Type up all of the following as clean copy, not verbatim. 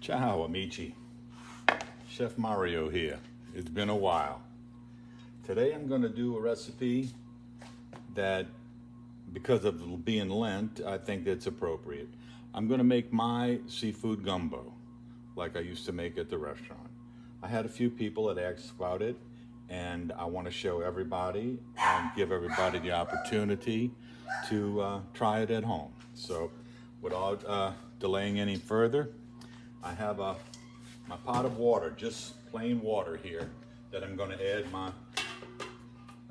Ciao, amici. Chef Mario here. It's been a while. Today I'm going to do a recipe that, because of being Lent, I think that's appropriate. I'm going to make my seafood gumbo like I used to make at the restaurant. I had a few people that asked about it, and I want to show everybody and give everybody the opportunity to try it at home. So without delaying any further, I have my pot of water, just plain water here, that I'm going to add my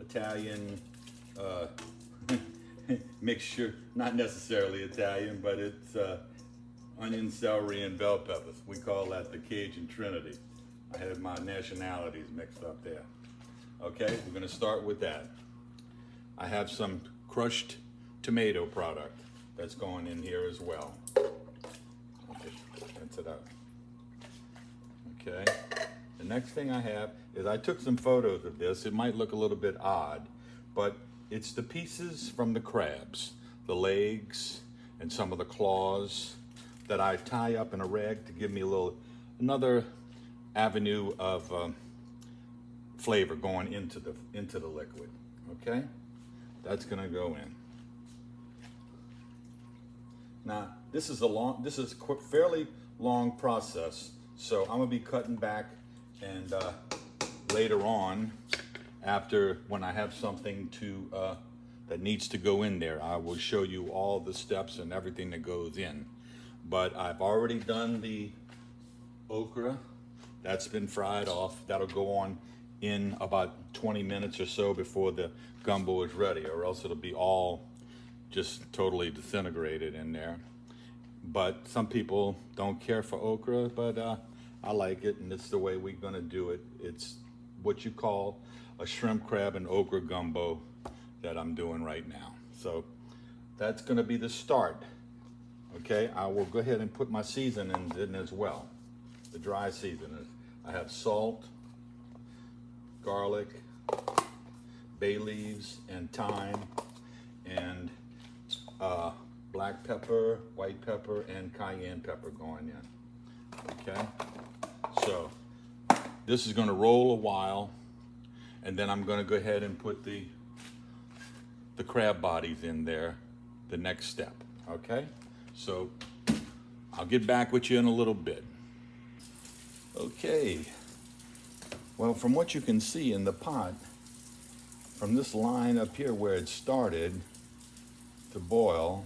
Italian mixture. Not necessarily Italian, but it's onion, celery, and bell peppers. We call that the Cajun Trinity. I had my nationalities mixed up there. Okay, we're going to start with that. I have some crushed tomato product that's going in here as well. Rinse it out. Okay, the next thing I have is I took some photos of this. It might look a little bit odd, but it's the pieces from the crabs, the legs and some of the claws that I tie up in a rag to give me another avenue of flavor going into the liquid. Okay, that's gonna go in. Now this is a fairly long process, so I'm gonna be cutting back, and later on, when I have something that needs to go in there, I will show you all the steps and everything that goes in. But I've already done the okra. That's been fried off. That'll go on in about 20 minutes or so before the gumbo is ready, or else it'll be all just totally disintegrated in there. But some people don't care for okra, but I like it, and it's the way we're gonna do it. It's what you call a shrimp, crab, and okra gumbo that I'm doing right now. So that's gonna be the start. Okay, I will go ahead and put my seasonings in as well. The dry seasonings. I have salt, garlic, bay leaves, and thyme, and black pepper, white pepper, and cayenne pepper going in. Okay, so this is going to roll a while, and then I'm going to go ahead and put the crab bodies in there, the next step. Okay, so I'll get back with you in a little bit. Okay, well, from what you can see in the pot, from this line up here where it started to boil,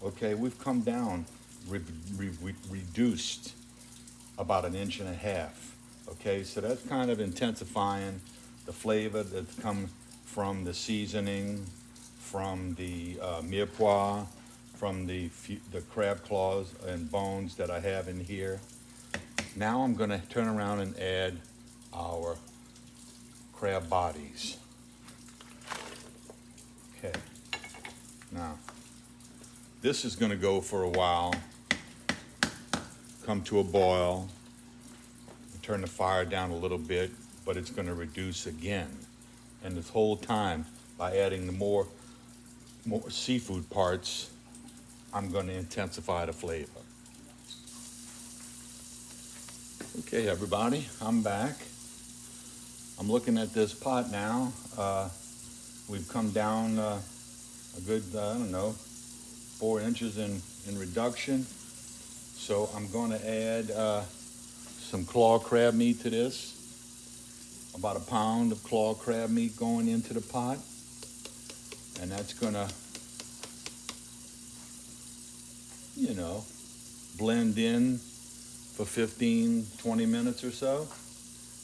okay, we've come down, reduced about 1.5 inches. Okay, so that's kind of intensifying the flavor that's come from the seasoning, from the mirepoix, from the crab claws and bones that I have in here. Now I'm going to turn around and add our crab bodies. Okay, now this is going to go for a while, come to a boil, turn the fire down a little bit, but it's going to reduce again. And this whole time, by adding the more seafood parts, I'm going to intensify the flavor. Okay, everybody, I'm back. I'm looking at this pot now. We've come down a good, 4 inches in reduction. So I'm going to add some claw crab meat to this. About 1 pound of claw crab meat going into the pot. And that's going to, blend in for 15-20 minutes or so.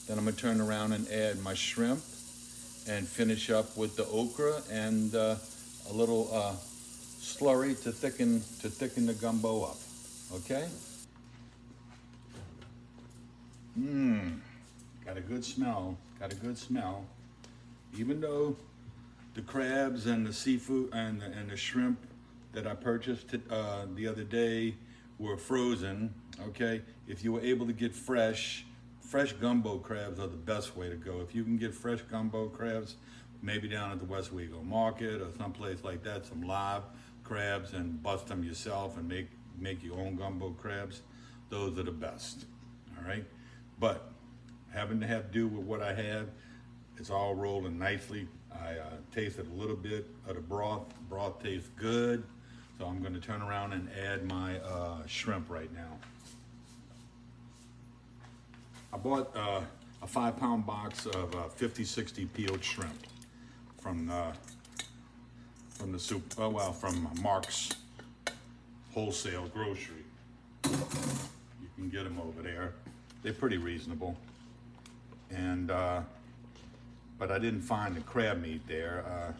Then I'm going to turn around and add my shrimp and finish up with the okra and a little slurry to thicken the gumbo up. Okay? Got a good smell. Even though the crabs and the seafood and the shrimp that I purchased the other day were frozen, okay? If you were able to get fresh gumbo crabs are the best way to go. If you can get fresh gumbo crabs, maybe down at the West Wego Market or someplace like that, some live crabs, and bust them yourself and make your own gumbo crabs, those are the best, all right? But having to have to do with what I have, it's all rolling nicely. I tasted a little bit of the broth. Broth tastes good. So I'm gonna turn around and add my shrimp right now. I bought a 5-pound box of 50-60 peeled shrimp from the from Mark's wholesale grocery. You can get them over there. They're pretty reasonable. And but I didn't find the crab meat there.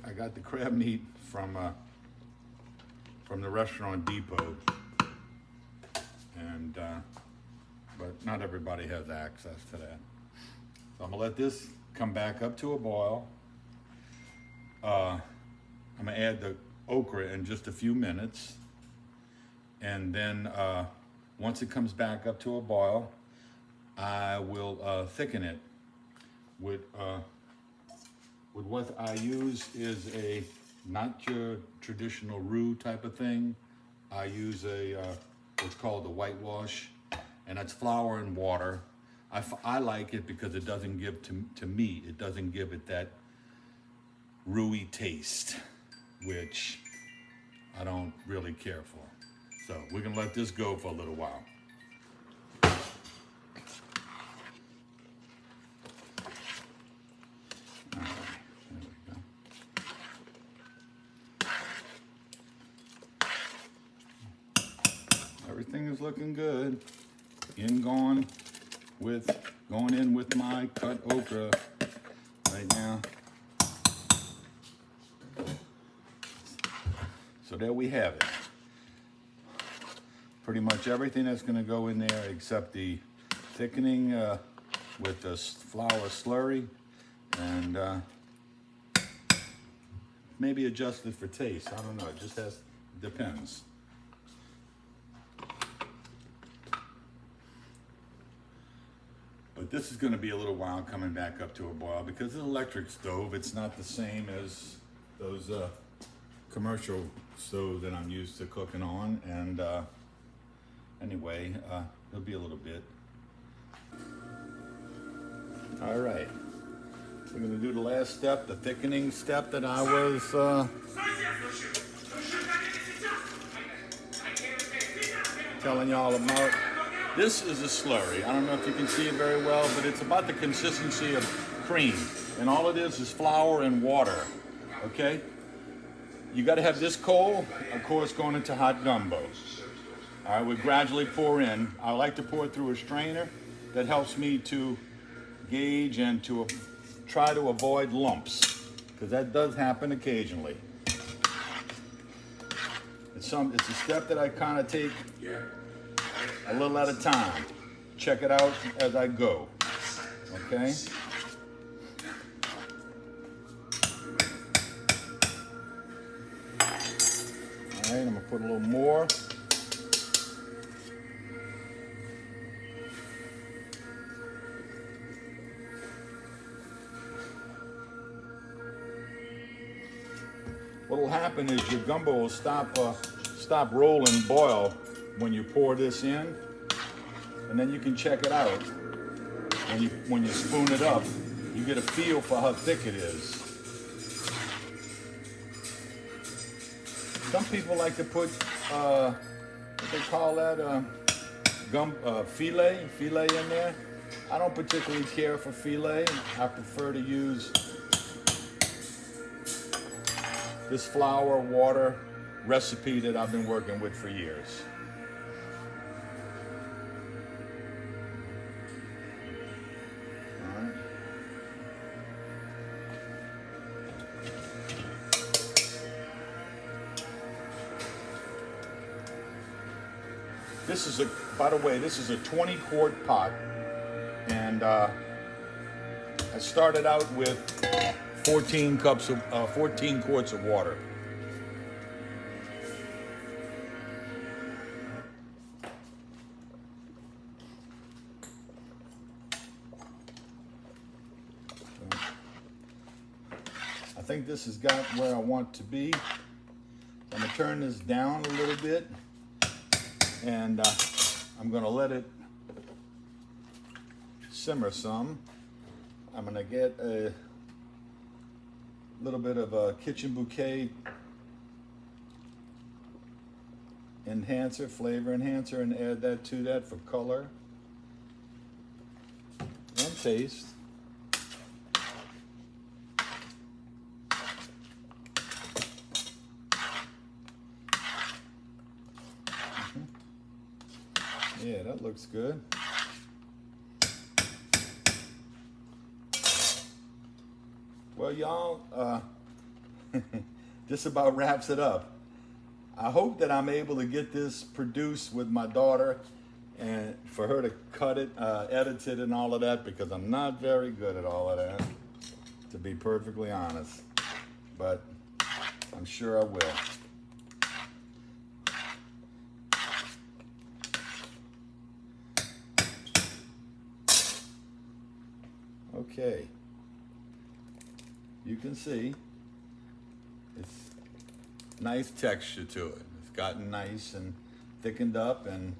I got the crab meat from the Restaurant Depot, and but not everybody has access to that. So I'm gonna let this come back up to a boil. I'm gonna add the okra in just a few minutes, and then once it comes back up to a boil, I will thicken it with what I use is not your traditional roux type of thing. I use what's called the whitewash, and that's flour and water. I like it because it doesn't give to me. It doesn't give it that roux-y taste, which I don't really care for. So we're gonna let this go for a little while. Everything is looking good. Going in with my cut okra right now. So there we have it. Pretty much everything that's going to go in there except the thickening with the flour slurry, and maybe adjusted for taste. I don't know. It just depends. But this is going to be a little while coming back up to a boil because it's an electric stove. It's not the same as those commercial stoves that I'm used to cooking on. And anyway, it'll be a little bit. All right. We're going to do the last step, the thickening step that I was telling y'all about. This is a slurry. I don't know if you can see it very well, but it's about the consistency of cream. And all it is flour and water, okay? You gotta have this cold, of course, going into hot gumbo. All right, we gradually pour in. I like to pour it through a strainer. That helps me to gauge and to try to avoid lumps, because that does happen occasionally. It's a step that I kind of take a little at a time. Check it out as I go, okay? All right, I'm gonna put a little more. What will happen is your gumbo will stop rolling, boil when you pour this in, and then you can check it out. When you spoon it up, you get a feel for how thick it is. Some people like to put what they call that filet in there. I don't particularly care for filet. I prefer to use this flour water recipe that I've been working with for years. All right. This is by the way, this is a 20-quart pot, and I started out with 14 quarts of water. I think this has got where I want to be. I'm gonna turn this down a little bit, and I'm gonna let it simmer some. I'm gonna get a little bit of a kitchen bouquet enhancer, flavor enhancer, and add that to that for color and taste. Yeah, that looks good. Well, y'all, this about wraps it up. I hope that I'm able to get this produced with my daughter and for her to cut it, edit it and all of that, because I'm not very good at all of that, to be perfectly honest. But I'm sure I will. Okay. You can see it's nice texture to it. It's gotten nice and thickened up, and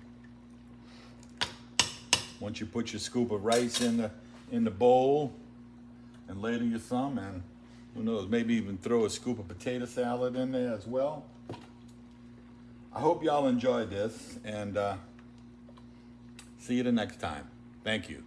once you put your scoop of rice in the bowl and ladle your some, and who knows, maybe even throw a scoop of potato salad in there as well. I hope y'all enjoyed this, and see you the next time. Thank you.